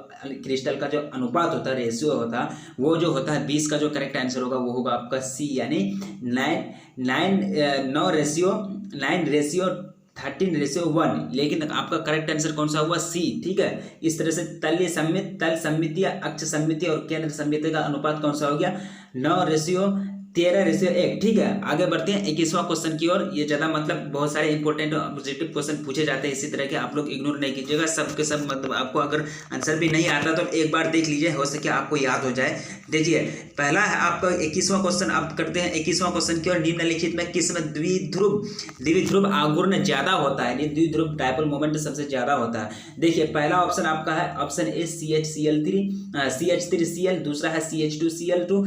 क्रिस्टल का जो अनुपात होता है, रेशियो होता है, वो जो होता है 20 का जो करेक्ट आंसर होगा वो होगा आपका सी यानी 9:13:1। लेकिन आपका करेक्ट आंसर कौन सा हुआ, सी। ठीक है, इस तरह से तल सममितीय, अक्ष सममितीय और केंद्र सममितीय का अनुपात कौन सा हो गया, 9:13:1। ठीक है, आगे बढ़ते हैं 21वां क्वेश्चन की ओर। ये ज्यादा मतलब बहुत सारे इंपॉर्टेंट ऑब्जेक्टिव क्वेश्चन पूछे जाते हैं इसी तरह के, आप लोग इग्नोर नहीं कीजिएगा। सब के सब मतलब आपको अगर आंसर भी नहीं आता तो एक बार देख लीजिए, हो सके आपको याद हो जाए। देखिए, पहला है आपका 21वां क्वेश्चन। आप करते हैं 21वां क्वेश्चन की ओर। निम्नलिखित में किस में द्विध्रुव आघूर्ण ज्यादा होता है, द्विध्रुव डायपोल मोमेंट सबसे ज्यादा होता है। देखिए, पहला ऑप्शन आपका है ऑप्शन ए CH3Cl, दूसरा है CH2Cl2,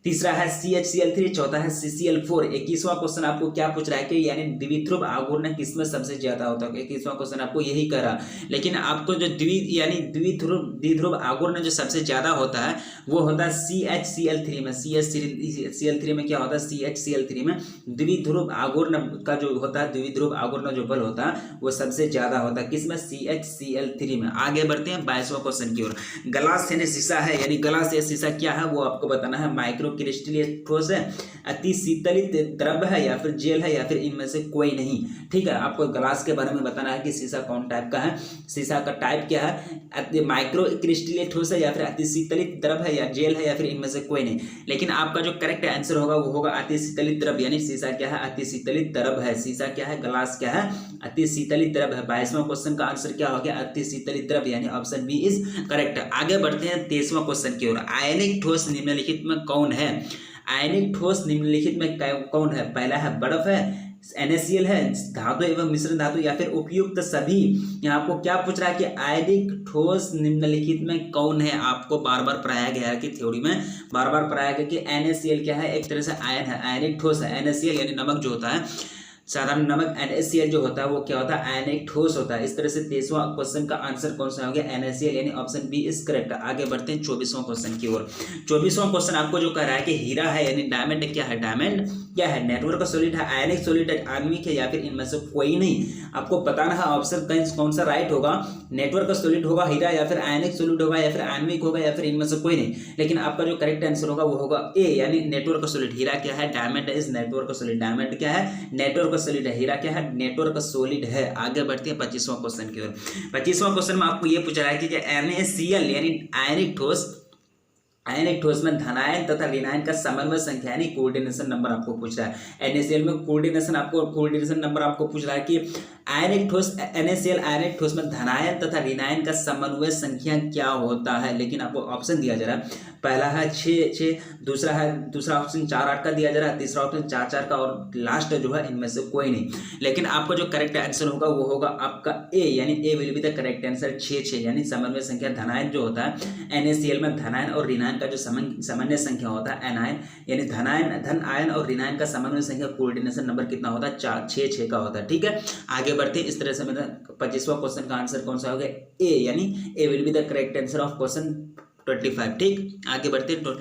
तीसरा है CHCl3, चौथा है CCl4। 21वां क्वेश्चन आपको क्या पूछ रहा है कि यानी द्विध्रुव आघूर्ण किसमें सबसे ज्यादा होता है। 21वां क्वेश्चन आपको यही कह रहा, लेकिन आपको जो द्विध्रुव आघूर्ण जो सबसे ज्यादा होता है वो होता है CHCl3 में। CHCl3 में क्या होता है, CHCl3 में द्विध्रुव आघूर्ण का जो होता है, द्विध्रुव आघूर्ण जो बल होता है वो सबसे ज्यादा होता है किसमें, CHCl3 में। आगे बढ़ते हैं 22वां क्वेश्चन की ओर। ग्लास यानी शीशा है, यानी ग्लास या शीशा क्या है वो आपको बताना है। माइक्रो माइक्रो क्रिस्टलीय ठोस है, अति शीतलित द्रव्य है, या फिर जेल है, या फिर इनमें से कोई नहीं। ठीक है, आपको ग्लास के बारे में बताना है कि शीशा कौन टाइप का है, शीशा का टाइप क्या है, माइक्रो क्रिस्टलीय ठोस है, या फिर अति शीतलित द्रव है, या जेल है, या फिर इनमें से कोई नहीं। लेकिन आपका जो करेक्ट आंसर होगा वो होगा अति शीतलित द्रव, यानी शीशा क्या है, अति शीतलित द्रव है। शीशा क्या है, ग्लास क्या है, अति शीतलित द्रव है। 22वां क्वेश्चन का आंसर क्या हो गया, अति शीतलित द्रव, यानी ऑप्शन बी इज करेक्ट। आगे बढ़ते हैं 23वां क्वेश्चन की ओर। आयनिक ठोस निम्नलिखित में कौन है? आयनिक ठोस निम्नलिखित में कौन है? पहला है बर्फ है, NaCl है, धातु एवं मिश्र धातु, या फिर उपयुक्त सभी। यहाँ आपको क्या पूछ रहा है कि आयनिक ठोस निम्नलिखित में कौन है? आपको बार बार पढ़ाया गया है कि थ्योरी में बार बार पढ़ाया गया कि NaCl क्या है, एक तरह से आयन है, आयनिक ठोस है। NaCl यानी नमक जो होता है, साधारण नमक, NaCl जो होता है वो क्या होता है, आयनिक ठोस होता है। इस तरह से 23वां क्वेश्चन का आंसर कौन सा हो गया, NaCl, यानी ऑप्शन बी इज करेक्ट। आगे बढ़ते हैं 24वां क्वेश्चन की ओर। 24वां क्वेश्चन आपको जो कह रहा है कि हीरा है, यानी डायमंड क्या है, डायमंड क्या है, नेटवर्क सॉलिड है, आयनिक सॉलिड है, आणविक है, या फिर इनमें से कोई नहीं। आपको बताना है ऑप्शन कौन सा राइट होगा, नेटवर्क सॉलिड होगा हीरा, या फिर आयनिक सॉलिड होगा, या फिर आणविक होगा, या फिर इनमें से कोई नहीं। लेकिन आपका जो करेक्ट आंसर होगा वो होगा ए, यानी नेटवर्क सॉलिड। हीरा क्या है, diamond is network solid. Diamond क्या है, नेटवर्क सॉलिड है। हीरा क्या है, नेटवर्क सॉलिड है। आगे बढ़ते हैं 25वां क्वेश्चन की ओर। 25वां क्वेश्चन में आपको ये पूछ रहा है कि NaCl यानी आयनिक ठोस में धनायन तथा ऋणायन का समन्वय संख्या यानी कोऑर्डिनेशन नंबर आपको पूछ रहा है। NaCl में कोऑर्डिनेशन नंबर आपको पूछ रहा है कि आयनिक ठोस NaCl आयनिक ठोस में धनायन तथा ऋणायन का समन्वय संख्या क्या होता है। लेकिन आपको ऑप्शन दिया जा रहा है, पहला है 6, दूसरा ऑप्शन 4-8 का दिया जा रहा है, तीसरा ऑप्शन 4-4 का, और लास्ट जो है इनमें से कोई नहीं। लेकिन आपका जो करेक्ट आंसर होगा वो होगा आपका ए, यानी A will be the correct answer. 6 यानी समन्वय संख्या धनायन जो होता है NaCl में धनायन और ऋणायन का जो सामान्य संख्या होता है एनायन, यानी धन आयन और ऋणायन का समन्वय संख्या कोऑर्डिनेशन नंबर कितना होता है, 6 का होता है। ठीक है, आगे बढ़ते हैं। इस तरह से मेरा 25वां क्वेश्चन का आंसर कौन सा हो गया, ए, यानी A will be the correct answer of question 25। ठीक, आगे बढ़ते हैं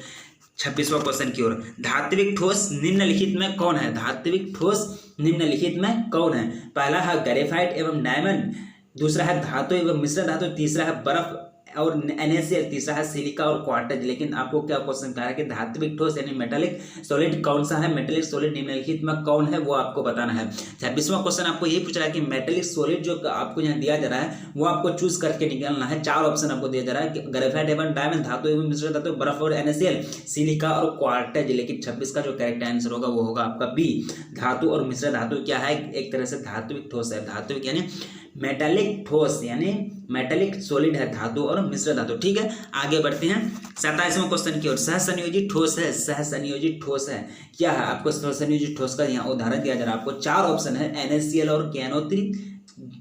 26वां क्वेश्चन की ओर। धात्विक ठोस निम्नलिखित में कौन है? धात्विक ठोस निम्नलिखित में कौन है? पहला है ग्रेफाइट एवं डायमंड, दूसरा है धातु एवं मिश्र धातु, तीसरा है बर्फ और NaCl, तीसरा है सिलिका और क्वार्टज। लेकिन आपको क्या क्वेश्चन कहा है कि धात्विक ठोस यानी मेटालिक सॉलिड कौन सा है, मेटालिक सॉलिड निम्नलिखित में कौन है, वो आपको बताना है। 26वां क्वेश्चन आपको यही पूछ रहा है कि मेटालिक सॉलिड जो आपको यहाँ दिया जा रहा है वो आपको चूज करके निकालना है। 4 ऑप्शन आपको दिया जा रहा है कि ग्रेफाइट एवं डायमंड, धातु एवं मिश्र धातु, बर्फ और NaCl, सिलिका और क्वार्टज। लेकिन 26 का जो करेक्ट आंसर होगा वो होगा आपका बी, धातु और मिश्र धातु क्या है, एक तरह से धात्विक ठोस है। धात्विक यानी मेटालिक ठोस यानी मेटालिक सॉलिड है, धातु और मिश्र धातु। ठीक है, आगे बढ़ते हैं 27वां क्वेश्चन की ओर। सहसंयोजी ठोस है, सहसंयोजी ठोस है क्या है? आपको सहसंयोजी ठोस का यहाँ उदाहरण दिया जा रहा है। आपको 4 ऑप्शन है, NaCl और KNO3,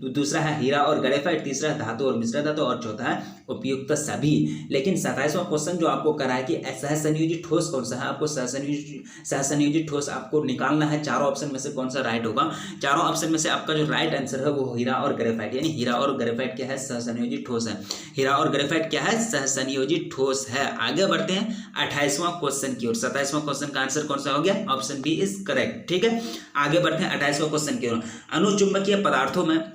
दूसरा है हीरा और ग्रेफाइट, तीसरा है धातु और मिश्र धातु, और चौथा है उपयुक्त सभी। लेकिन 27वां क्वेश्चन जो आपको करा है कि सहसंयोजी ठोस कौन सा है, आपको सहसंयोजी ठोस आपको निकालना है। 4 ऑप्शन में से कौन सा राइट होगा? 4 ऑप्शन में से आपका जो राइट आंसर है वो हीरा और ग्रेफाइट, यानी हीरा और ग्रेफाइट क्या है, सहसंयोजी ठोस है। हीरा और ग्रेफाइट क्या है, सहसंयोजी ठोस है। आगे बढ़ते हैं 28वां क्वेश्चन की ओर। 27वां क्वेश्चन का आंसर कौन सा हो गया, ऑप्शन बी इज करेक्ट। ठीक है, आगे बढ़ते हैं 28वां क्वेश्चन की ओर।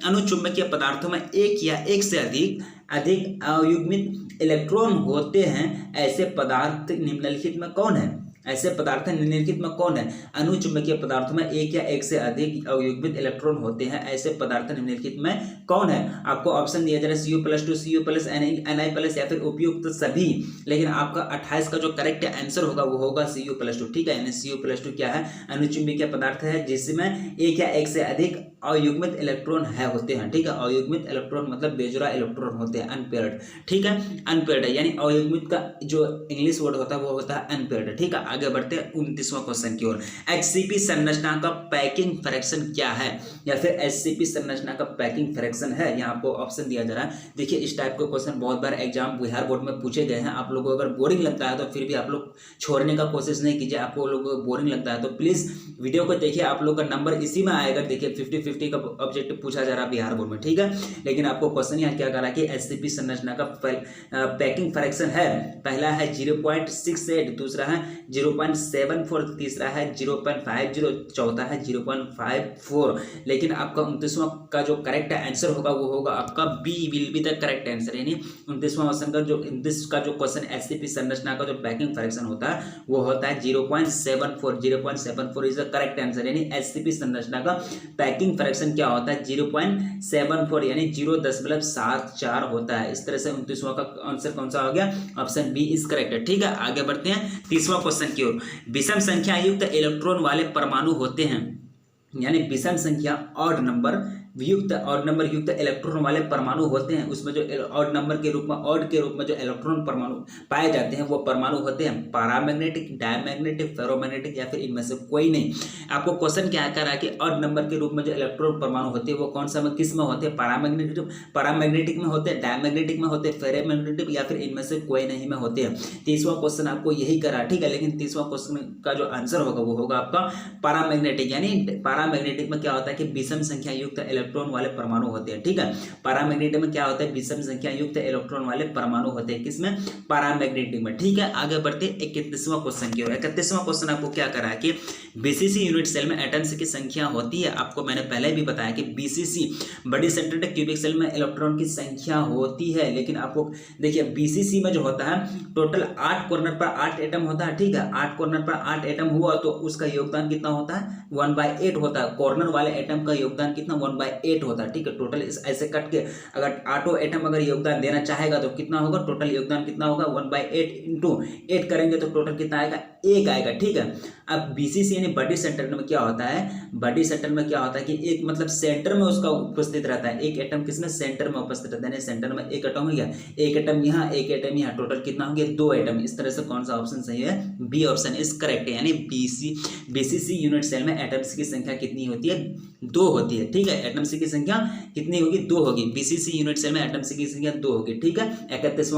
अनुचुंबकीय पदार्थों में एक या एक से अधिक अयुग्मित इलेक्ट्रॉन होते हैं, ऐसे पदार्थ निम्नलिखित में कौन है? ऐसे पदार्थ निम्नलिखित में कौन है? अनुचुंबकीय पदार्थों में एक या एक से अधिक अयुग्मित इलेक्ट्रॉन होते हैं, ऐसे पदार्थ निम्नलिखित में कौन है? आपको ऑप्शन दिया जा रहा है Cu+2, Cu+, Ni+, या फिर उपयुक्त सभी। लेकिन आपका 28 का जो करेक्ट आंसर होगा वो होगा Cu+2। ठीक है, यानी Cu+2 क्या है, अनुचुंबकीय पदार्थ है जिसमें एक या एक से अधिक अयुग्मित इलेक्ट्रॉन होते हैं। ठीक है, अयुग्मित इलेक्ट्रॉन मतलब बेजुड़ा इलेक्ट्रॉन होते हैं, अनपेयर्ड। ठीक है, अनपेयर्ड है, यानी अयुग्मित का जो इंग्लिश वर्ड होता है वो होता है अनपेयर्ड। ठीक है, आगे बढ़ते हैं 29वां क्वेश्चन की ओर। HCP संरचना का पैकिंग फ्रैक्शन क्या है, या फिर HCP संरचना का पैकिंग फ्रैक्शन है? यहाँ आपको ऑप्शन दिया जा रहा है। देखिए, इस टाइप के क्वेश्चन बहुत बार एग्जाम बिहार बोर्ड में पूछे गए हैं। आप लोगों को अगर बोरिंग लगता है तो फिर भी आप लोग छोड़ने का कोशिश नहीं कीजिए। आपको लोगों को बोरिंग लगता है तो प्लीज वीडियो को देखिए, आप लोग का नंबर इसी में आएगा। देखिए 50 50 का ऑब्जेक्टिव पूछा जा रहा है बिहार बोर्ड में, ठीक है। लेकिन आपको क्वेश्चन यहाँ क्या करा कि एससीपी संरचना का पैकिंग फ्रैक्शन है, पहला है 0.68, दूसरा है 0.74, तीसरा है 0.50, चौथा है 0.54। लेकिन आपका 29वां का जो करेक्ट आंसर होगा वो होगा आपका B will be the correct answer, यानी 29वां क्वेश्चन का जो 29 का जो क्वेश्चन एससीपी संरचना का जो पैकिंग फ्रैक्शन होता है वो होता है 0.74। 0.74 इज द करेक्ट आंसर, यानी एससीपी संरचना का पैकिंग फ्रैक्शन क्या होता है 0.74, यानी 0.74 होता है। इस तरह से 29वां का आंसर कौन सा हो गया, ऑप्शन बी इज करेक्ट है, ठीक है। आगे बढ़ते हैं 30वां क्वेश्चन की ओर। विषम संख्या युक्त इलेक्ट्रॉन वाले परमाणु होते हैं, यानी विषम संख्या ऑड नंबर युक्त इलेक्ट्रॉन वाले परमाणु होते हैं, उसमें जो ऑड नंबर के रूप में जो इलेक्ट्रॉन परमाणु पाए जाते हैं वो परमाणु होते हैं पारामैग्नेटिक, डायमैग्नेटिक, फेरोमैग्नेटिक या फिर इनमें से कोई नहीं। आपको क्वेश्चन क्या करा कि ऑड नंबर के रूप में जो इलेक्ट्रॉन परमाणु होते हैं वो कौन सा किस में होते हैं, पारामैग्नेटिक में होते हैं, डायमैग्नेटिक में होते हैं, फेरोमैग्नेटिक या फिर इनमें से कोई नहीं में होते हैं। 30वां क्वेश्चन आपको यही करा, ठीक है। लेकिन 30वां क्वेश्चन का जो आंसर होगा वो होगा आपका पारामैग्नेटिक, यानी पारामैग्नेटिक में क्या होता है कि विषम संख्या युक्त इलेक्ट्रॉन वाले परमाणु होते हैं, ठीक है। पैरामैग्नेटिक में क्या होता है, विषम संख्या युक्त इलेक्ट्रॉन वाले परमाणु होते हैं, किसमें, पैरामैग्नेटिक में, ठीक है। आगे बढ़ते 31वां क्वेश्चन की ओर। 31वां क्वेश्चन आपको क्या करा है कि बीसीसी यूनिट सेल में एटम्स की संख्या होती है, आपको मैंने पहले भी बताया कि बीसीसी बड़ी सेंट्रेटेड क्यूबिक सेल में इलेक्ट्रॉन की संख्या होती है। लेकिन आपको देखिए बीसीसी में जो होता है टोटल 8 कॉर्नर पर 8 एटम होता है, ठीक है। 8 कॉर्नर पर 8 एटम हुआ तो उसका योगदान कितना होता है, 1/8 होता है। कॉर्नर वाले एटम का योगदान कितना, 1/8 होता है, ठीक है। टोटल ऐसे कट के अगर 8 एटम अगर योगदान देना चाहेगा तो कितना होगा, टोटल योगदान कितना होगा, 1/8 इंटू 8 करेंगे तो टोटल कितना आएगा, 1 आएगा, ठीक है। अब बीसीसी यानी बडी सेंटर में क्या होता है, बडी सेंटर में क्या होता है कि एक मतलब सेंटर में उसका उपस्थित रहता है, एक एटम किसमें, सेंटर में उपस्थित रहता है। सेंटर में एक एटम हो गया, एक एटम यहाँ, एक एटम यहाँ, टोटल कितना हो गया, 2 एटम। इस तरह से कौन सा ऑप्शन सही है, बी ऑप्शन इज करेक्ट है, यानी बीसीसी यूनिट सेल में एटम्स की संख्या कितनी होती है, 2 होती है, ठीक है। एटम्स की संख्या कितनी होगी, 2 होगी। बीसीसी यूनिट सेल में एटम्स की संख्या 2 होगी, ठीक है। 31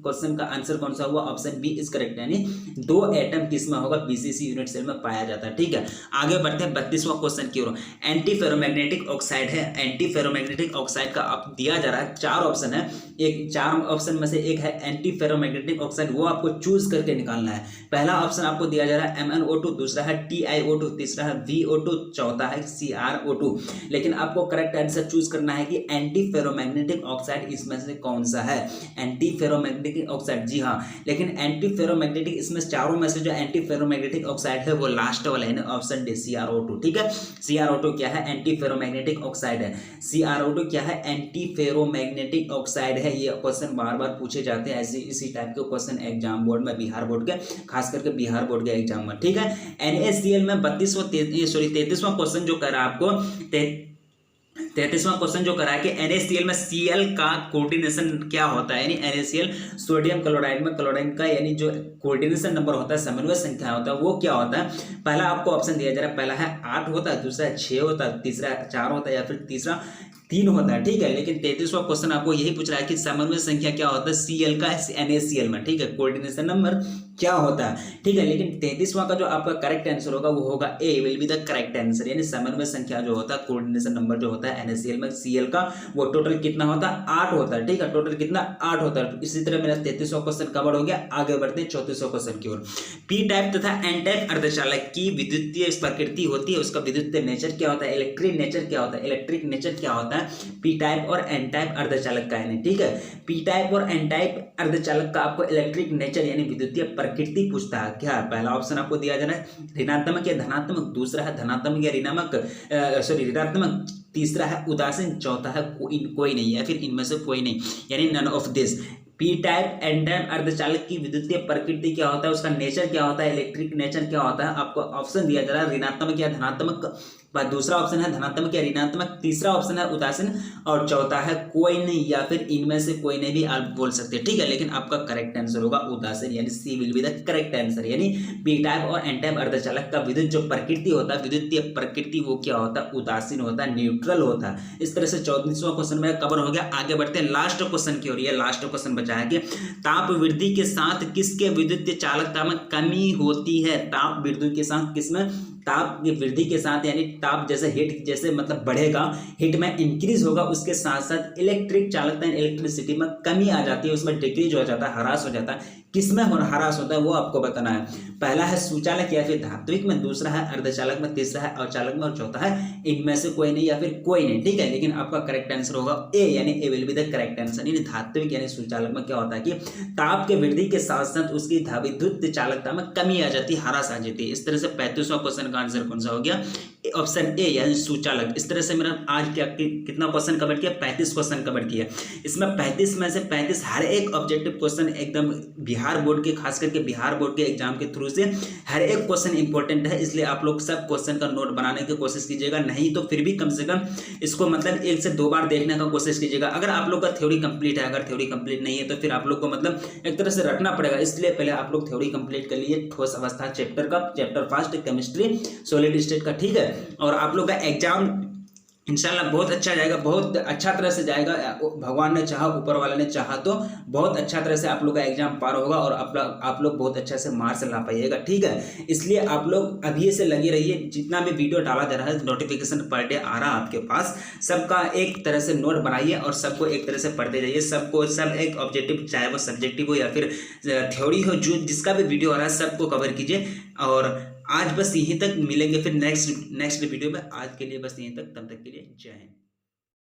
क्वेश्चन का आंसर कौन सा हुआ, ऑप्शन बी इज करेक्ट, यानी 2 एटम किसमें होगा, बीसीसी यूनिट सेल में पाया जाता है, ठीक है। आगे बढ़ते हैं 32वां क्वेश्चन की ओर। एंटी फेरोमैग्नेटिक ऑक्साइड है, एंटी फेरोमैग्नेटिक ऑक्साइड का आप दिया जा रहा है 4 ऑप्शन है, एक 4 ऑप्शन में से एक है एंटी फेरोमैग्नेटिक ऑक्साइड, वो आपको चूज करके निकालना है। पहला ऑप्शन आपको दिया जा रहा है MnO2, दूसरा है TiO2, तीसरा है VO2, चौथा है CrO2। लेकिन आपको करेक्ट आंसर चूज करना है कि एंटी फेरोमैग्नेटिक ऑक्साइड इसमें से कौन सा है, एंटी फेरोमैग्नेटिक ऑक्साइड, जी हाँ। लेकिन एंटी फेरोमैग्नेटिक इसमें चारों में से जो एंटी फेरोमैग्नेटिक ऑक्साइड है वो लास्ट वाला है, ऑप्शन डी CrO2, ठीक है। CrO2 क्या है, एंटी फेरोमैग्नेटिक ऑक्साइड है। CrO2 क्या है, एंटी फेरोमैग्नेटिक ऑक्साइड है। ये क्वेश्चन बार बार पूछे जाते हैं, ऐसे इसी टाइप के क्वेश्चन एग्जाम बोर्ड में, बिहार बोर्ड के, खास करके बिहार बोर्ड के एग्जाम में, ठीक है। NaCl में 33वां क्वेश्चन जो करा आपको 33वां क्वेश्चन जो करा है कि NaCl में Cl का कोऑर्डिनेशन क्या होता है, यानी NaCl सोडियम क्लोराइड में क्लोराइड का यानी जो कोऑर्डिनेशन नंबर होता है, समन्वय संख्या होता है, वो क्या होता है। पहला आपको ऑप्शन दिया जा रहा है, पहला है 8 होता है, दूसरा है 6 होता है, तीसरा 4 होता है या फिर तीसरा 3 होता है, ठीक है। लेकिन 33वां क्वेश्चन आपको यही पूछ रहा है कि समन्वय संख्या क्या होता है Cl का NaCl में, ठीक है। कोऑर्डिनेशन नंबर क्या होता है, ठीक है। लेकिन 33वां का जो आपका करेक्ट आंसर होगा वो होगा A will be the correct answer, यानी समन्वय संख्या जो होता है, कोऑर्डिनेशन नंबर जो होता है NaCl में Cl का, वो टोटल कितना होता है, 8 होता है, ठीक है। टोटल कितना, 8 होता है। इसी तरह मेरा 33वां क्वेश्चन कवर हो गया। आगे बढ़ते हैं 34वां क्वेश्चन की ओर। पी टाइप तथा एन टाइप अर्धचालक की विद्युतीय प्रकृति होती है, उसका विद्युतीय नेचर क्या होता है, इलेक्ट्रिक नेचर क्या होता है, इलेक्ट्रिक नेचर क्या होता है पी टाइप और एन टाइप अर्धचालक का, यानी ठीक है। पी टाइप और एन टाइप अर्धचालक का आपको इलेक्ट्रिक नेचर यानी विद्युतीय प्रकृति पूछता है। क्या पहला ऑप्शन आपको दिया जा रहा है ऋणात्मक या धनात्मक, दूसरा है धनात्मक या ऋणात्मक, तीसरा है उदासीन, चौथा है कोई नहीं या फिर इनमें से कोई नहीं, यानी none of this. P type N type अर्धचालक की विद्युतीय प्रकृति क्या होता है, उसका नेचर क्या होता है, इलेक्ट्रिक नेचर क्या होता है, आपको ऑप्शन दिया जा रहा है ऋणात्मक या धनात्मक, दूसरा ऑप्शन है धनात्मक या ऋणात्मक, तीसरा ऑप्शन है उदासीन और चौथा है कोई नहीं या फिर इनमें से कोई नहीं भी आप बोल सकते हैं, ठीक है। लेकिन आपका करेक्ट आंसर होगा उदासीन, यानी C will be the correct answer. यानी पी टाइप और एन टाइप अर्धचालक का विद्युत जो प्रकृति होता है, विद्युतीय प्रकृति वो क्या होता है, उदासीन होता है, न्यूट्रल होता है। इस तरह से 34वां क्वेश्चन मेरा कवर हो गया। आगे बढ़ते हैं लास्ट क्वेश्चन की ओर। ये लास्ट क्वेश्चन बचा है कि ताप वृद्धि के साथ किसके विद्युतीय चालकता में कमी होती है, ताप वृद्धि के साथ किसमें ताप की वृद्धि के साथ यानी ताप जैसे हीट जैसे मतलब बढ़ेगा, हीट में इंक्रीज होगा, उसके साथ साथ इलेक्ट्रिक चालकता इलेक्ट्रिसिटी में कमी आ जाती है, उसमें डिक्रीज हो जाता है, ह्रास हो जाता है। किसमें ह्रास होता है वो आपको बताना है। पहला है सुचालक या फिर धात्विक में, दूसरा है अर्धचालक में, तीसरा है अचालक में और चौथा है इनमें से कोई नहीं या फिर कोई नहीं। ठीक है, लेकिन आपका करेक्ट आंसर होगा ए, यानी A will be the correct answer. यानी धात्विक यानी सुचालक में क्या होता है कि ताप के वृद्धि के साथ साथ उसकी विद्युत चालकता में कमी आ जाती है, ह्रास आ जाती है। इस तरह से 35वां क्वेश्चन का आंसर कौन सा हो गया? ऑप्शन ए यानी सुचालक। इस तरह से मेरा आज क्या कितना क्वेश्चन कवर किया? 35 क्वेश्चन कवर किया। इसमें 35 में से 35 हर एक ऑब्जेक्टिव क्वेश्चन एकदम बिहार बोर्ड के, खास करके बिहार बोर्ड के एग्जाम के थ्रू से हर एक क्वेश्चन इंपॉर्टेंट है, इसलिए आप लोग सब क्वेश्चन का नोट बनाने की कोशिश कीजिएगा। नहीं तो फिर भी कम से कम इसको मतलब 1 से 2 बार देखने का कोशिश कीजिएगा। अगर आप लोग का थ्योरी कंप्लीट है, अगर थ्योरी कंप्लीट नहीं है तो फिर आप लोग को मतलब एक तरह से रटना पड़ेगा, इसलिए पहले आप लोग थ्योरी कंप्लीट कर लीजिए ठोस अवस्था चैप्टर का, chapter first chemistry solid state का। ठीक है, और आप लोग का एग्जाम इंशाल्लाह बहुत अच्छा जाएगा, बहुत अच्छा तरह से जाएगा। भगवान ने चाहा, ऊपर वाले ने चाहा तो बहुत अच्छा तरह से आप लोग का एग्जाम पार होगा और आप लोग बहुत अच्छा से मार्क्स ला पाइएगा। ठीक है, इसलिए आप लोग अभी से लगे रहिए। जितना भी वीडियो डाला जा रहा है, नोटिफिकेशन पर डे आ रहा है आपके पास, सबका एक तरह से नोट बनाइए और सबको एक तरह से पढ़ते जाइए। सबको सब एक ऑब्जेक्टिव, चाहे वो सब्जेक्टिव हो या फिर थ्योरी हो, जो जिसका भी वीडियो आ रहा है सबको कवर कीजिए। और आज बस यहीं तक, मिलेंगे फिर नेक्स्ट वीडियो में। आज के लिए बस यहीं तक, तब तक के लिए जय हिंद।